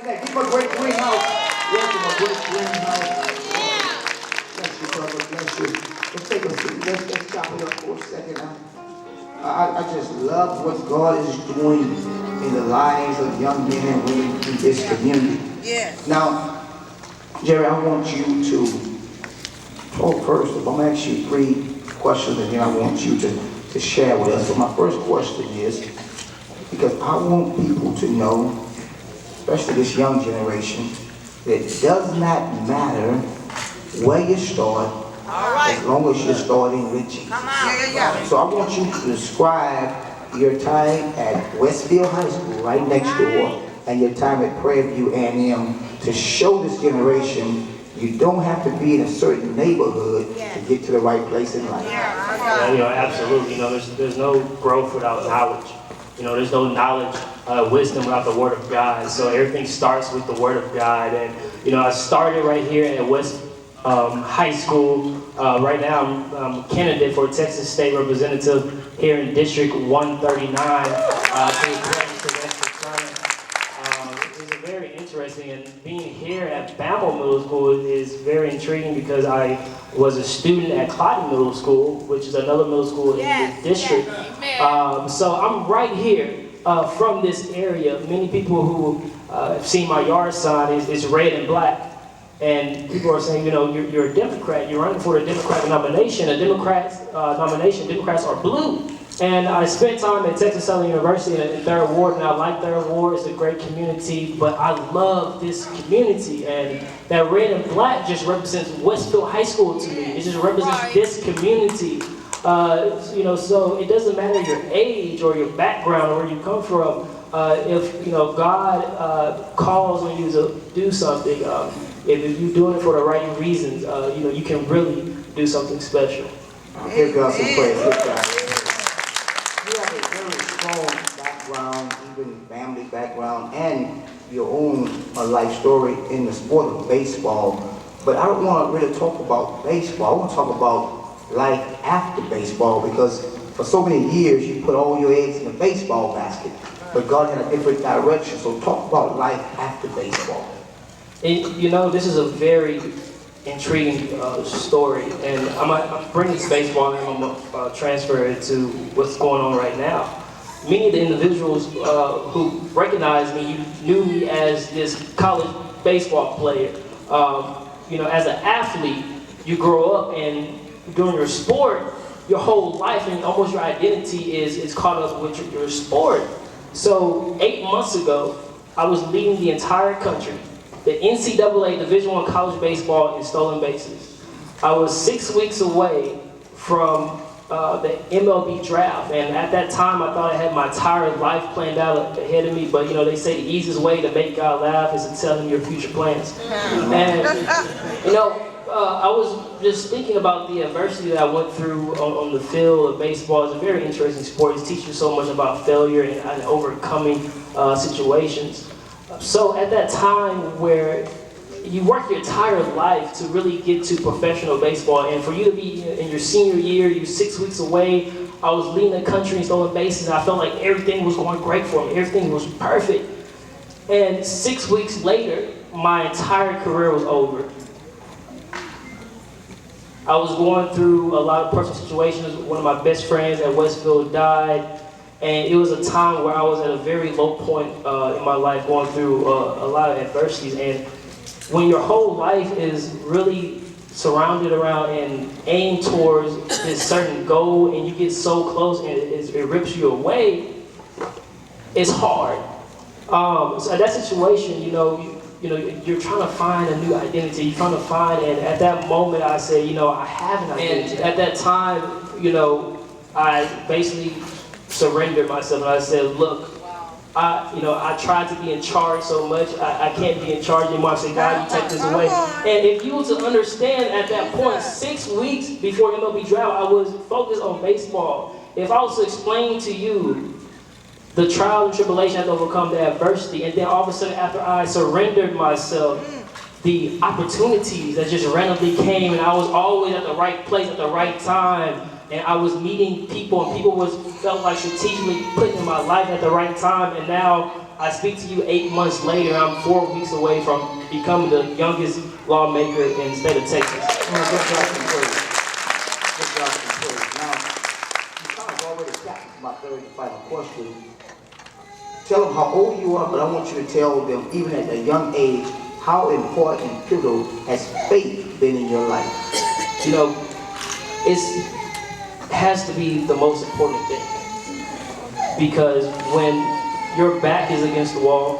like that. Give him a great greenhouse. Welcome, a great greenhouse. Bless you, brother. Bless you. Let's take a seat. Let's chop it up for a second. I just love what God is doing in the lives of young men and women in this community. Yes. Now, Jerry, I want you to, first, I'm going to ask you 3 questions and then I want you to share with us. So my first question is, because I want people to know, especially this young generation, that it does not matter where you start, as long as you're starting with Jesus. So I want you to describe your time at Westfield High School, right next door, and your time at Prairie View A&M to show this generation you don't have to be in a certain neighborhood to get to the right place in life. Yeah, absolutely. There's no growth without knowledge. There's no knowledge, wisdom without the Word of God. So everything starts with the Word of God. And I started right here at West High School. Right now, I'm a candidate for Texas State Representative here in District 139. It's very interesting, and being here at Bamel Middle School is very intriguing because I was a student at Cotton Middle School, which is another middle school in the district. So I'm right here from this area. Many people who have seen my yard sign is red and black. And people are saying, you're a Democrat, you're running for the Democratic nomination. Democrats are blue. And I spent time at Texas Southern University in 3rd Ward, and I like 3rd Ward. It's a great community, but I love this community. And that red and black just represents Westfield High School to me. It just represents this community. So it doesn't matter your age or your background or where you come from. If God calls on you to do something, if you're doing it for the right reasons, you can really do something special. Give God some praise. Good job. You have a very strong background, even family background, and your own life story in the sport of baseball. But I don't want to really talk about baseball. I want to talk about life after baseball, because for so many years you put all your eggs in the baseball basket, but God had a different direction. So talk about life after baseball. And this is a very intriguing story, and I'm bringing this baseball and I'm going to transfer it to what's going on right now. Many of the individuals who recognized me knew me as this college baseball player. As an athlete, you grow up and doing your sport, your whole life and almost your identity is caught up with your sport. So 8 months ago, I was leading the entire country, the NCAA Division I college baseball in stolen bases. I was 6 weeks away from the MLB draft, and at that time I thought I had my entire life planned out ahead of me, but they say the easiest way to make God laugh is to tell him your future plans. And I was just thinking about the adversity that I went through on the field of baseball. It's a very interesting sport. It teaches you so much about failure and overcoming situations. So at that time where you work your entire life to really get to professional baseball, and for you to be in your senior year, you're 6 weeks away, I was leading the country in stolen bases, and I felt like everything was going great for me. Everything was perfect. And 6 weeks later, my entire career was over. I was going through a lot of personal situations. One of my best friends at Westfield died. And it was a time where I was at a very low point in my life, going through a lot of adversities. And when your whole life is really surrounded around and aimed towards this certain goal, and you get so close and it rips you away, it's hard. So at that situation, you're trying to find a new identity. You're trying to find, and at that moment, I said, I have an identity. And at that time, I basically surrendered myself, and I said, look, I tried to be in charge so much, I can't be in charge anymore. I said, God, you take this away. And if you were to understand at that point, 6 weeks before MLB draft, I was focused on baseball. If I was to explain to you the trial and tribulation I had to overcome, the adversity, and then all of a sudden after I surrendered myself, the opportunities that just randomly came, and I was always at the right place at the right time, and I was meeting people, and people felt like strategically put in my life at the right time, and now I speak to you 8 months later. I'm 4 weeks away from becoming the youngest lawmaker in the state of Texas. Good job, praise. Good job, praise. Now, you kind of already got my third and final question. Tell them how old you are, but I want you to tell them, even at a young age, how important and pivotal has faith been in your life? You know, it has to be the most important thing. Because when your back is against the wall,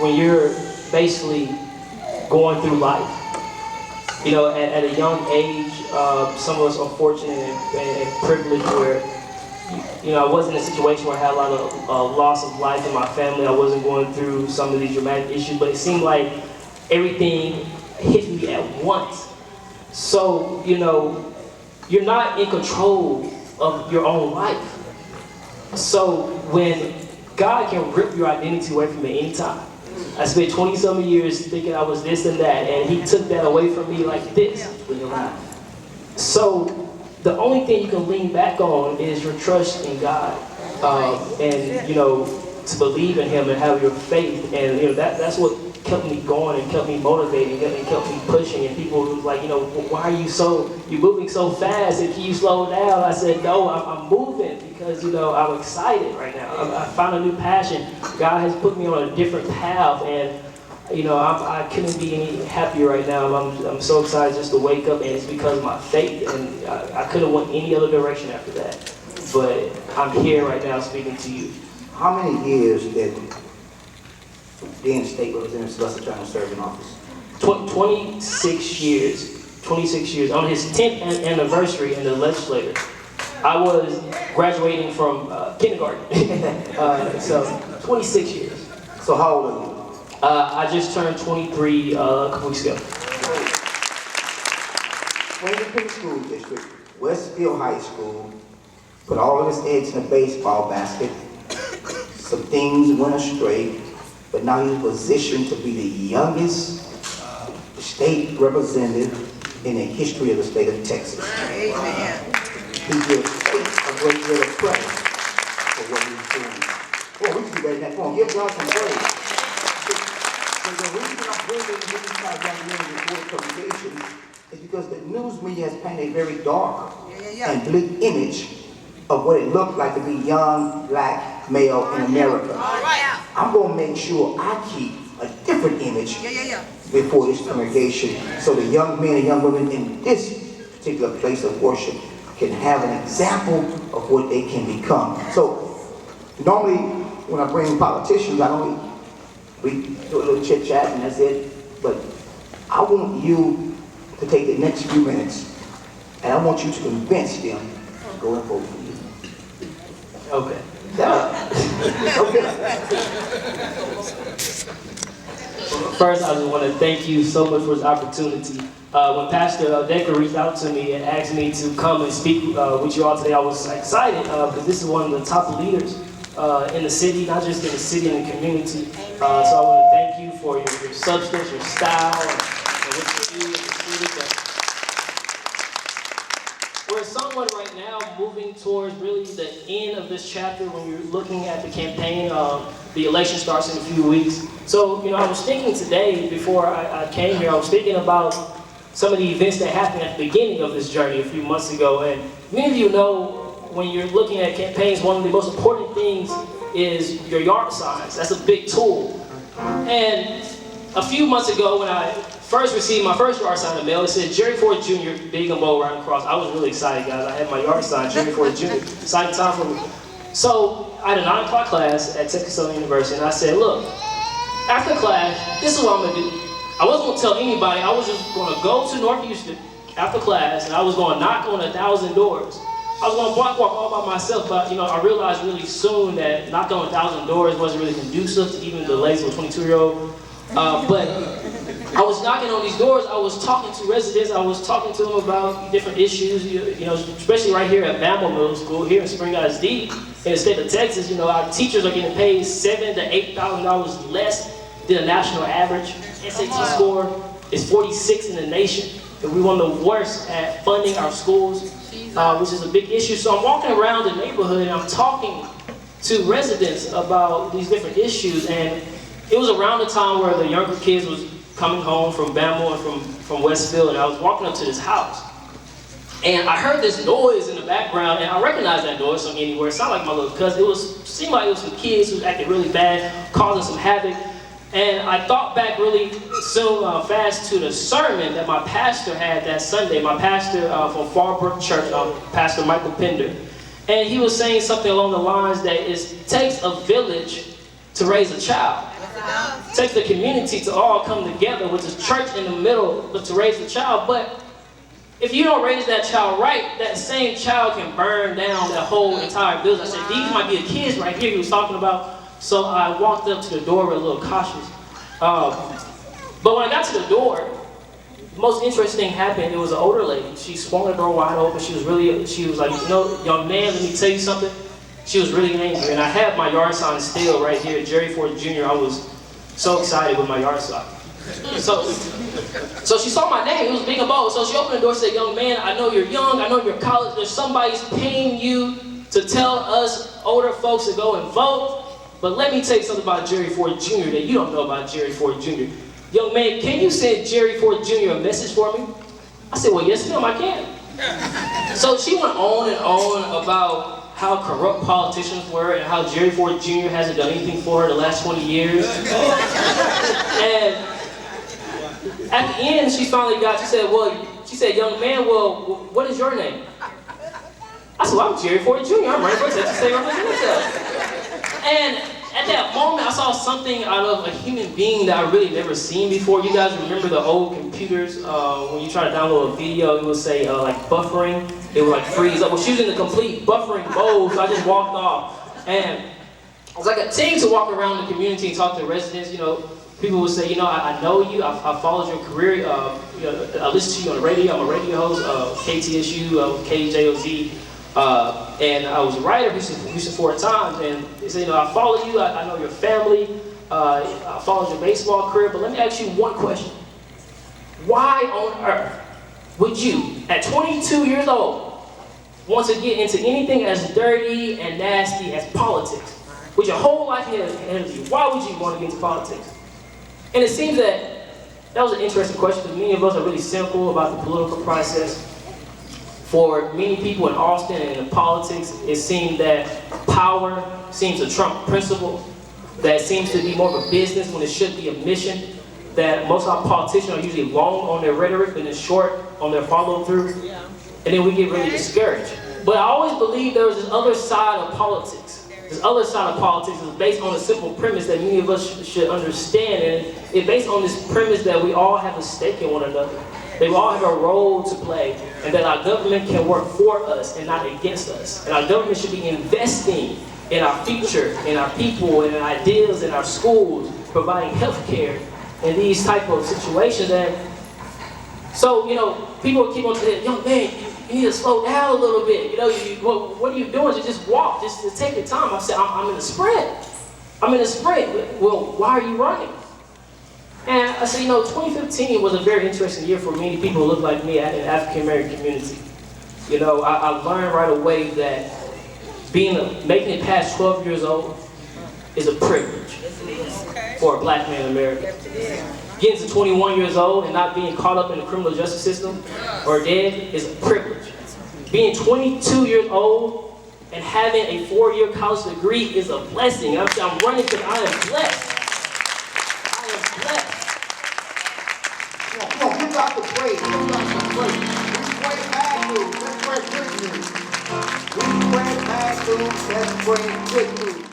when you're basically going through life, you know, at a young age, some of us are fortunate and privileged where, you know, I wasn't in a situation where I had a lot of loss of life in my family. I wasn't going through some of these dramatic issues, but it seemed like everything hit me at once. So, you know, you're not in control of your own life. So when God can rip your identity away from me anytime. I spent 20-something years thinking I was this and that, and he took that away from me like this. So the only thing you can lean back on is your trust in God, and you know, to believe in Him and have your faith, and you know that's what kept me going and kept me motivated and kept me pushing. And people was like, you know, why are you moving so fast? And can you slow down? I said, no, I'm moving because, you know, I'm excited right now. I found a new passion. God has put me on a different path, and you know, I couldn't be any happier right now. I'm so excited just to wake up, and it's because of my faith, and I couldn't went any other direction after that. But I'm here right now speaking to you. How many years did then State Representative Sylvester Turner serve in office? 26 years. 26 years. On his 10th anniversary in the legislature, I was graduating from kindergarten. So 26 years. So how old are you? I just turned 23 a couple weeks ago. Springfield School District, Westfield High School, put all of his eggs in a baseball basket. Some things went astray, but now he's positioned to be the youngest state representative in the history of the state of Texas. Amen. He gives faith a great deal of credit for what he's doing. Oh, we can do that next. Come on, give God some praise. The reason I'm bringing these kind of young men before the congregation is because the news media has painted a very dark and bleak image of what it looked like to be young black male in America. I'm going to make sure I keep a different image before this congregation, so the young men and young women in this particular place of worship can have an example of what they can become. So normally when I bring politicians, we do a little chit chat and that's it, but I want you to take the next few minutes and I want you to convince them to go and vote for you. Okay. First, I just want to thank you so much for this opportunity. When Pastor Deckard reached out to me and asked me to come and speak with you all today, I was excited because this is one of the top leaders in the city, not just in the city, in the community. So I want to thank you for your substance, your style, and what you do with the students. We're somewhat right now moving towards really the end of this chapter when you're looking at the campaign. The election starts in a few weeks. So, you know, I was thinking today, before I came here, I was thinking about some of the events that happened at the beginning of this journey a few months ago. And many of you know, when you're looking at campaigns, one of the most important things is your yard signs. That's a big tool. And a few months ago, when I first received my first yard sign in the mail, it said Jerry Ford Jr., big and bold right across. I was really excited, guys. I had my yard sign, Jerry Ford Jr., exciting time for me. So I had a 9 o'clock class at Texas Southern University, and I said, look, after class, this is what I'm going to do. I wasn't going to tell anybody. I was just going to go to North Houston after class, and I was going to knock on 1,000 doors. I was going to walk all by myself, but you know, I realized really soon that knocking on 1,000 doors wasn't really conducive to even the legs of a 22-year-old. But I was knocking on these doors. I was talking to residents. I was talking to them about different issues. You know, especially right here at Bama Middle School, here in Spring ISD, in the state of Texas. You know, our teachers are getting paid $7,000 to $8,000 less than the national average. SAT score is 46 in the nation, and we're one of the worst at funding our schools, which is a big issue. So I'm walking around the neighborhood and I'm talking to residents about these different issues, and it was around the time where the younger kids was coming home from Bama and from Westfield, and I was walking up to this house. And I heard this noise in the background, and I recognized that noise from anywhere. It sounded like my little cousin. Seemed like it was some kids who was acting really bad, causing some havoc. And I thought back really soon, fast to the sermon that my pastor had that Sunday. My pastor from Farbrook Church, Pastor Michael Pender. And he was saying something along the lines that it takes a village to raise a child. It takes the community to all come together with the church in the middle to raise the child. But if you don't raise that child right, that same child can burn down that whole entire building. I said, these might be the kids right here he was talking about. So I walked up to the door a little cautious. But when I got to the door, the most interesting thing happened. It was an older lady. She swung the door wide open. She was like, you know, young man, let me tell you something. She was really angry. And I had my yard sign still right here, Jerry Ford Jr. I was so excited with my yard sign. So she saw my name. It was big and bold. So she opened the door and said, young man, I know you're young. I know you're in college. There's somebody's paying you to tell us older folks to go and vote. But let me tell you something about Jerry Ford Jr. that you don't know about Jerry Ford Jr. Young man, can you send Jerry Ford Jr. a message for me? I said, well, yes, ma'am, I can. So she went on and on about how corrupt politicians were and how Jerry Ford Jr. hasn't done anything for her the last 20 years. And at the end, she said, young man, well, what is your name? I said, well, I'm Jerry Ford Jr. I'm running for Texas State Representative. And at that moment, I saw something out of a human being that I really never seen before. You guys remember the old computers, when you try to download a video, it would say like buffering. It would like freeze up. Well, she was in the complete buffering mode, so I just walked off. And it was like a team to walk around the community and talk to residents. You know, people would say, you know, I know you, I followed your career, you know, I listen to you on the radio, I'm a radio host, KTSU, KJOZ. And I was a writer for a time, and they said, you know, I follow you, I know your family, I followed your baseball career, but let me ask you one question. Why on earth would you, at 22 years old, want to get into anything as dirty and nasty as politics? With your whole life ahead of you, why would you want to get into politics? And it seems that was an interesting question, because many of us are really cynical about the political process. For many people in Austin and in politics, it seems that power seems to trump principle, that seems to be more of a business when it should be a mission, that most of our politicians are usually long on their rhetoric and then short on their follow-through, and then we get really discouraged. But I always believe there was this other side of politics. This other side of politics is based on a simple premise that many of us should understand, and it's based on this premise that we all have a stake in one another. They all have a role to play, and that our government can work for us and not against us. And our government should be investing in our future, in our people, in our ideas, in our schools, providing health care in these type of situations. And so, you know, people keep on saying, young man, you need to slow down a little bit. You know, what are you doing? Just walk, just take your time. I said, I'm in a sprint. I'm in a sprint. Well, why are you running? And I said, you know, 2015 was a very interesting year for many people who look like me in the African-American community. You know, I learned right away that making it past 12 years old is a privilege for a black man in America. Getting to 21 years old and not being caught up in the criminal justice system or dead is a privilege. Being 22 years old and having a 4-year college degree is a blessing. I'm running because I am blessed. Come on, give God the praise. Give God the praise. We pray bad news. Let's pray good news. We pray bad news. Let's pray good news.